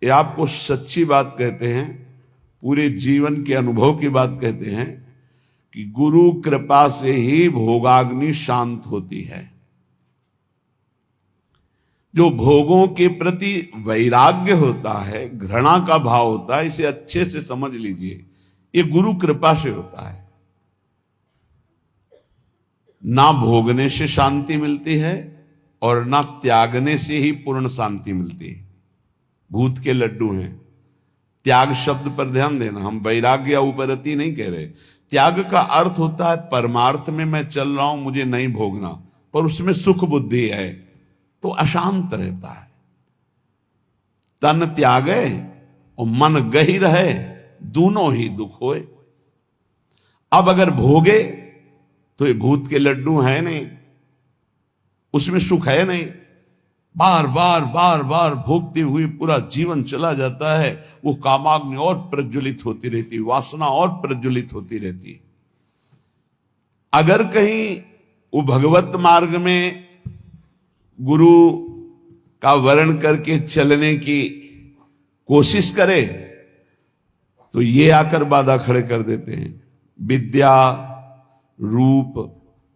ये आपको सच्ची बात कहते हैं, पूरे जीवन के अनुभव की बात कहते हैं कि गुरु कृपा से ही भोगाग्नि शांत होती है। जो भोगों के प्रति वैराग्य होता है, घृणा का भाव होता है, इसे अच्छे से समझ लीजिए, ये गुरु कृपा से होता है। ना भोगने से शांति मिलती है और ना त्यागने से ही पूर्ण शांति मिलती है। भूत के लड्डू हैं। त्याग शब्द पर ध्यान देना, हम वैराग्य या उपरति नहीं कह रहे। त्याग का अर्थ होता है परमार्थ में मैं चल रहा हूं, मुझे नहीं भोगना, पर उसमें सुख बुद्धि है तो अशांत रहता है। तन त्यागे और मन गही रहे, दोनों ही दुख होए। अब अगर भोगे तो ये भूत के लड्डू है नहीं, उसमें सुख है नहीं। बार बार बार बार भोगते हुए पूरा जीवन चला जाता है, वो कामाग्नि और प्रज्वलित होती रहती, वासना और प्रज्वलित होती रहती। अगर कहीं वो भगवत मार्ग में गुरु का वर्ण करके चलने की कोशिश करे तो ये आकर बाधा खड़े कर देते हैं। विद्या, रूप,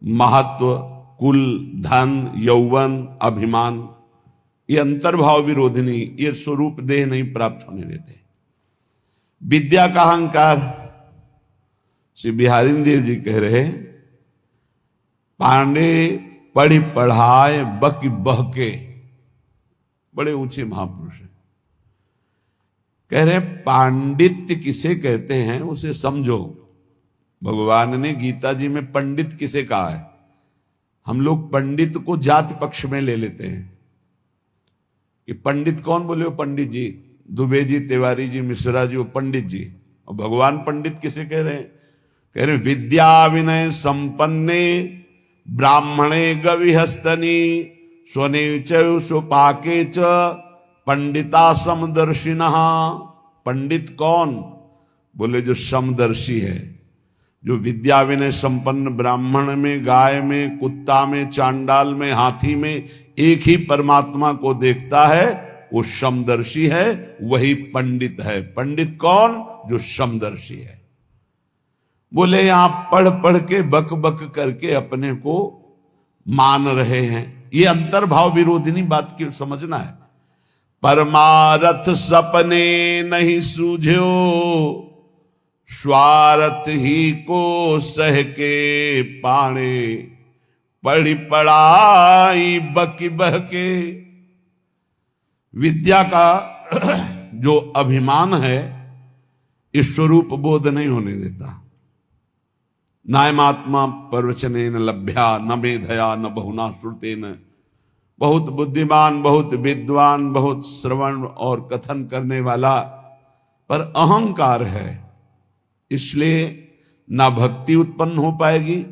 महत्व, कुल, धन, यौवन, अभिमान, ये अंतर्भाव विरोधिनी, ये स्वरूप देह नहीं प्राप्त होने देते। विद्या का अहंकार, श्री बिहारी देव जी कह रहे, पांडे पढ़ी पढ़ाए बकी बहके, बड़े ऊंचे महापुरुष हैं। कह रहे पांडित्य किसे कहते हैं उसे समझो। भगवान ने गीता जी में पंडित किसे कहा है। हम लोग पंडित को जात पक्ष में ले लेते हैं कि पंडित कौन बोले हो, पंडित जी, दुबे जी, तिवारी जी, मिश्रा जी, वो पंडित जी। और भगवान पंडित किसे कह रहे हैं? कह रहे विद्या विनय संपन्ने ब्राह्मणे गविहस्तनी स्वने सुपाके च पंडिता समदर्शिनः। पंडित कौन? बोले जो समदर्शी है, जो विद्या विनय संपन्न ब्राह्मण में, गाय में, कुत्ता में, चांडाल में, हाथी में एक ही परमात्मा को देखता है, वो समदर्शी है, वही पंडित है। पंडित कौन? जो समदर्शी है। बोले यहां पढ़ पढ़ के बक बक करके अपने को मान रहे हैं, ये अंतर्भाव विरोधिनी बात की समझना है। परमारथ सपने नहीं सूझो, स्वार्थ ही को सह के पाणे, पढ़ी पढ़ाई बकी बहके। विद्या का जो अभिमान है, इस स्वरूप बोध नहीं होने देता। नायमात्मा प्रवचनेन लभ्या न मेधया न बहुना श्रुतेन। बहुत बुद्धिमान, बहुत विद्वान, बहुत श्रवण और कथन करने वाला, पर अहंकार है, इसलिए ना भक्ति उत्पन्न हो पाएगी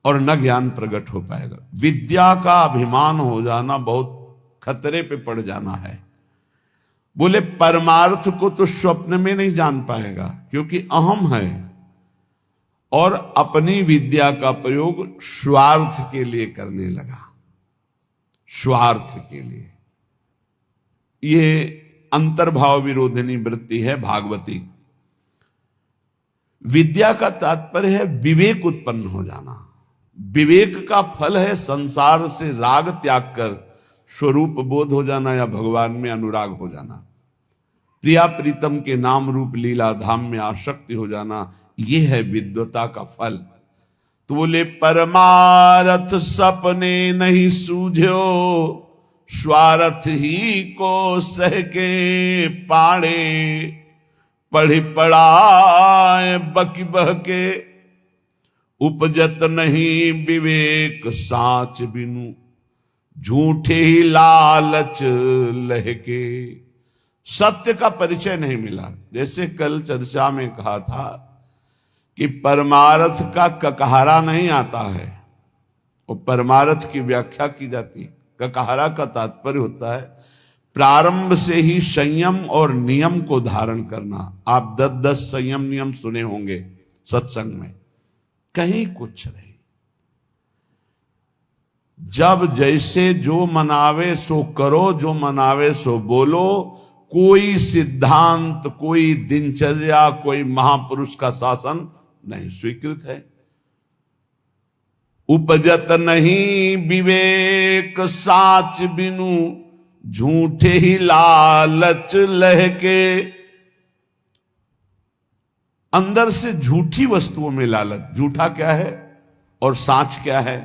और न ज्ञान प्रकट हो पाएगा। विद्या का अभिमान हो जाना बहुत खतरे पे पड़ जाना है। बोले परमार्थ को तो स्वप्न में नहीं जान पाएगा, क्योंकि अहम है और अपनी विद्या का प्रयोग स्वार्थ के लिए करने लगा, स्वार्थ के लिए। ये अंतर्भाव विरोधिनी वृत्ति है भागवती। विद्या का तात्पर्य है विवेक उत्पन्न हो जाना। विवेक का फल है संसार से राग त्याग कर स्वरूप बोध हो जाना या भगवान में अनुराग हो जाना, प्रिया प्रीतम के नाम रूप लीला धाम में आसक्ति हो जाना। यह है विद्वता का फल। तो बोले परमारथ सपने नहीं सूझो, स्वार्थ ही को सह के पाणे, पढ़ी पढ़ाए बकी बहके, उपजत नहीं विवेक साच बिनु, झूठे ही लालच लहके। सत्य का परिचय नहीं मिला। जैसे कल चर्चा में कहा था कि परमार्थ का ककहरा नहीं आता है, और परमार्थ की व्याख्या की जाती है। ककहरा का तात्पर्य होता है प्रारंभ से ही संयम और नियम को धारण करना। आप 10 संयम नियम सुने होंगे सत्संग में, कहीं कुछ नहीं। जब जैसे जो मनावे सो करो, जो मनावे सो बोलो, कोई सिद्धांत, कोई दिनचर्या, कोई महापुरुष का शासन नहीं स्वीकृत है। उपजत नहीं विवेक साच बिनु, झूठे ही लालच लहके। अंदर से झूठी वस्तुओं में लालच। झूठा क्या है और साच क्या है?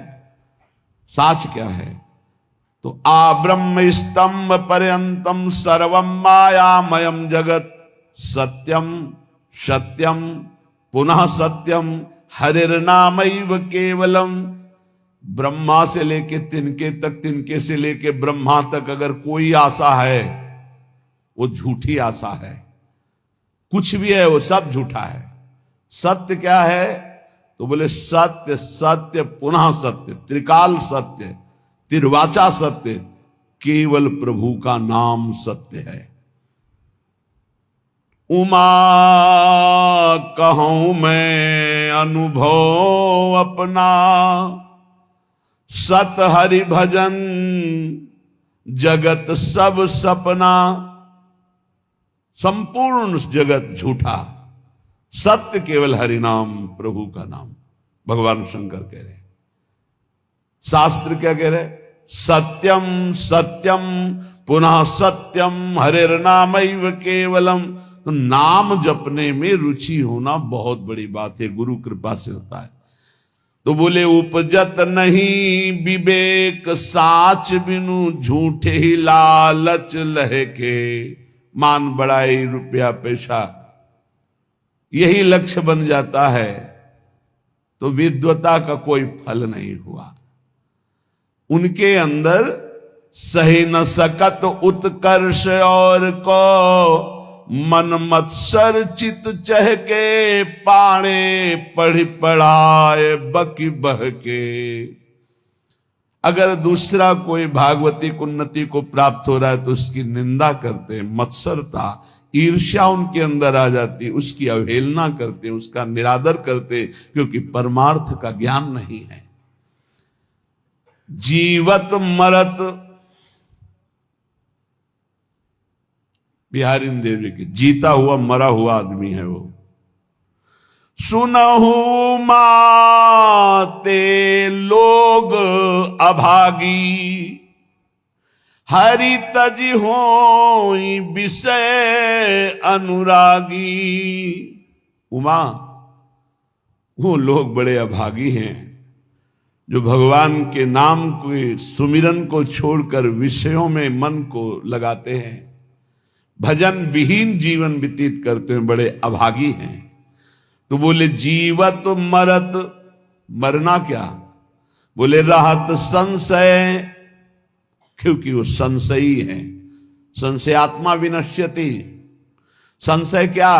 साच क्या है? तो आब्रह्म स्तंभ पर्यंतम सर्वम मायामयम जगत, सत्यम सत्यम पुनः सत्यम हरिर्नामैव केवलम। ब्रह्मा से लेके तिनके तक, तिनके से लेके ब्रह्मा तक अगर कोई आशा है वो झूठी आशा है। कुछ भी है वो सब झूठा है। सत्य क्या है? तो बोले सत्य सत्य पुनः सत्य, त्रिकाल सत्य, तिर्वाचा सत्य, केवल प्रभु का नाम सत्य है। उमा कहूं मैं अनुभव अपना, सत हरि भजन जगत सब सपना। संपूर्ण जगत झूठा, सत्य केवल हरि नाम, प्रभु का नाम। भगवान शंकर कह रहे, शास्त्र क्या कह रहे? सत्यम सत्यम पुनः सत्यम हरिर्नामैव केवलम। तो नाम जपने में रुचि होना बहुत बड़ी बात है, गुरु कृपा से होता है। तो बोले उपजत नहीं विवेक साच बिनु, झूठे ही लालच लहके। मान बढ़ाई, रुपया पैसा, यही लक्ष्य बन जाता है तो विद्वता का कोई फल नहीं हुआ। उनके अंदर सही न सकत उत्कर्ष और को, मन मत्सर चित चहके। पाणे पढ़ी पढ़ाए बकी बहके। अगर दूसरा कोई भागवतिक उन्नति को प्राप्त हो रहा है तो उसकी निंदा करते, मत्सरता ईर्ष्या उनके अंदर आ जाती, उसकी अवहेलना करते, उसका निरादर करते, क्योंकि परमार्थ का ज्ञान नहीं है। जीवत मरत, बिहारी देवी की जीता हुआ मरा हुआ आदमी है वो। सुनहु माते लोग अभागी, हरि तज होई विषय अनुरागी। उमा, वो लोग बड़े अभागी हैं जो भगवान के नाम के सुमिरन को छोड़कर विषयों में मन को लगाते हैं, भजन विहीन जीवन व्यतीत करते हैं, बड़े अभागी हैं। तो बोले जीवत मरत, मरना क्या? बोले रहत संशय, क्योंकि वो संशयी है। संशयात्मा विनश्यति। संशय क्या?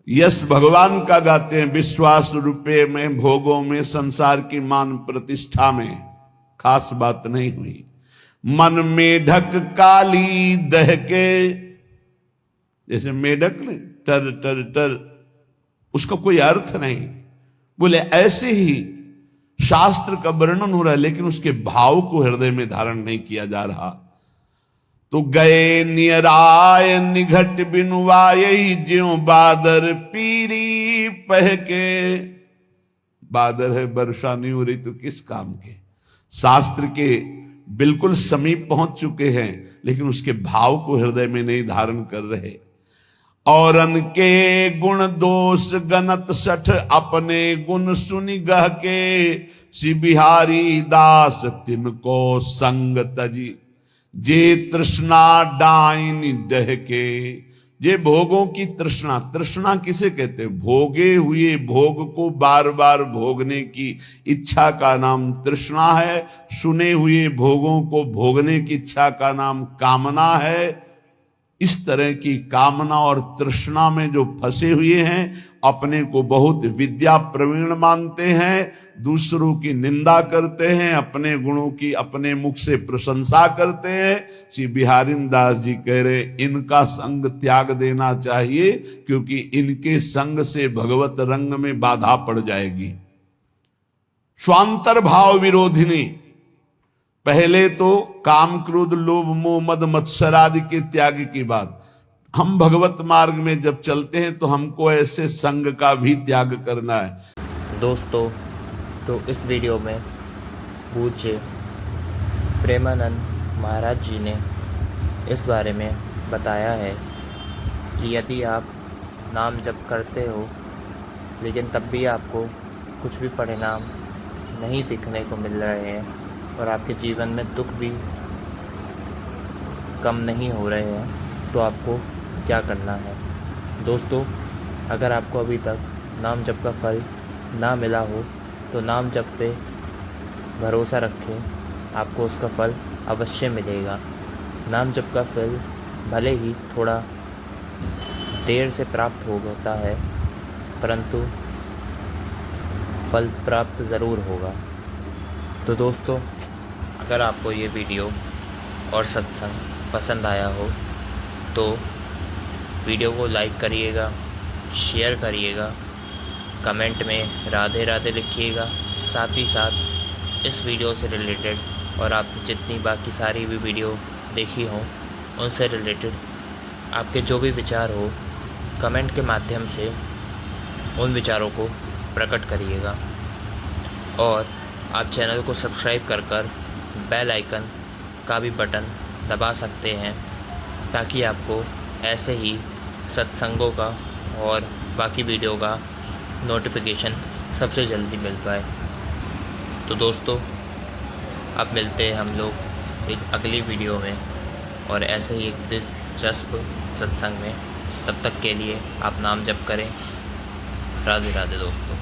यश भगवान का गाते हैं, विश्वास रुपये में, भोगों में, संसार की मान प्रतिष्ठा में खास बात नहीं हुई। मन मेढक काली दह के, जैसे मेढक ने टर टर टर, उसका कोई अर्थ नहीं। बोले ऐसे ही शास्त्र का वर्णन हो रहा है लेकिन उसके भाव को हृदय में धारण नहीं किया जा रहा। तो गए नियराय निघट बिनुवाई, ज्यों बादर पीरी पह के। बादर है, वर्षा नहीं हो रही तो किस काम के? शास्त्र के बिल्कुल समीप पहुंच चुके हैं लेकिन उसके भाव को हृदय में नहीं धारण कर रहे। औरन के गुण दोष गनत सठ, अपने गुण सुनि गह के। श्री बिहारी दास तिनको संग तजी, जे तृष्णा डाइन डह के। जे भोगों की तृष्णा, तृष्णा किसे कहते हैं? भोगे हुए भोग को बार बार भोगने की इच्छा का नाम तृष्णा है। सुने हुए भोगों को भोगने की इच्छा का नाम कामना है। इस तरह की कामना और तृष्णा में जो फंसे हुए हैं, अपने को बहुत विद्या प्रवीण मानते हैं, दूसरों की निंदा करते हैं, अपने गुणों की अपने मुख से प्रशंसा करते हैं। श्री बिहारी दास जी कह रहे इनका संग त्याग देना चाहिए, क्योंकि इनके संग से भगवत रंग में बाधा पड़ जाएगी। स्वांतर भाव विरोधिनी, पहले तो काम क्रोध लोभ मोह मद मत्सर आदि के त्याग की बात। हम भगवत मार्ग में जब चलते हैं तो हमको ऐसे संग का भी त्याग करना है। दोस्तों, तो इस वीडियो में पूज्य प्रेमानंद महाराज जी ने इस बारे में बताया है कि यदि आप नाम जप करते हो लेकिन तब भी आपको कुछ भी परिणाम नहीं दिखने को मिल रहे हैं और आपके जीवन में दुख भी कम नहीं हो रहे हैं, तो आपको क्या करना है। दोस्तों, अगर आपको अभी तक नाम जप का फल ना मिला हो तो नाम जप पे भरोसा रखें, आपको उसका फल अवश्य मिलेगा। नाम जप का फल भले ही थोड़ा देर से प्राप्त होता है, परंतु फल प्राप्त ज़रूर होगा। तो दोस्तों, अगर आपको ये वीडियो और सत्संग पसंद आया हो तो वीडियो को लाइक करिएगा, शेयर करिएगा, कमेंट में राधे राधे लिखिएगा। साथ ही साथ इस वीडियो से रिलेटेड और आपने जितनी बाकी सारी भी वीडियो देखी हों उनसे रिलेटेड आपके जो भी विचार हो कमेंट के माध्यम से उन विचारों को प्रकट करिएगा। और आप चैनल को सब्सक्राइब कर बेल आइकन का भी बटन दबा सकते हैं ताकि आपको ऐसे ही सत्संगों का और बाकी वीडियो का नोटिफिकेशन सबसे जल्दी मिल पाए। तो दोस्तों, अब मिलते हैं हम लोग एक अगली वीडियो में और ऐसे ही एक दिलचस्प सत्संग में। तब तक के लिए आप नाम जप करें। राधे राधे दोस्तों।